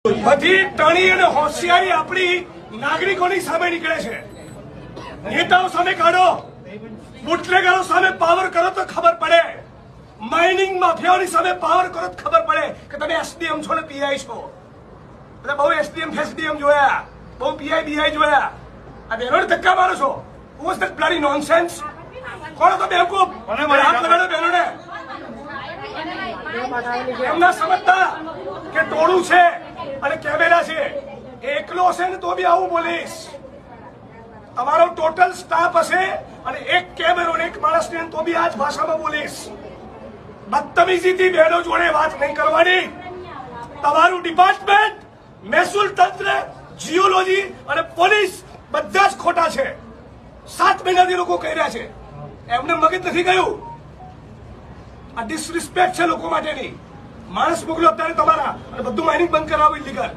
બધી ટણી અને હોશિયારી આપણી નાગરિકોની સામે નીકળે છે. નેતાઓ સામે કાઢો, બુટલેગરો સામે પાવર કરો તો ખબર પડે, માઇનિંગ માફિયાઓની સામે પાવર કરો તો ખબર પડે કે તમે એસડીએમ છો ને પીઆઈ છો. એટલે બહુ એસડીએમ ફેસડીએમ જોયા, બહુ પીઆઈ બીઆઈ જોયા, આ બહેનોને ધક્કા મારો છો. Was that bloody nonsense? કોણ તો બેવકૂફ? હાથ લગાડો બહેનોને. એમના સમજતા કે ટોળું છે અને કેમેરા છે, એકલો હશે ને તો બી આવું બોલીશ. તમારો ટોટલ સ્ટાફ હશે અને એક કેમેરો ને એક માણસ ને તો બી આ જ ભાષામાં બોલીશ. બદતમીજીથી બહેનો જોડે વાત નહીં કરવાની. તમારું ડિપાર્ટમેન્ટ, મહેસૂલ તંત્ર, જીઓલોજી અને પોલીસ બધા જ ખોટા છે. 7 મહિનાથી લોકો કહી રહ્યા છે, એમને મગજ નથી ગયું. આ ડિસરિસ્પેક્ટ છે લોકો માટેની. માણસ મોકલો અત્યારે તમારા અને બધું માઇનિંગ બંધ કરાવો ઇલીગલ.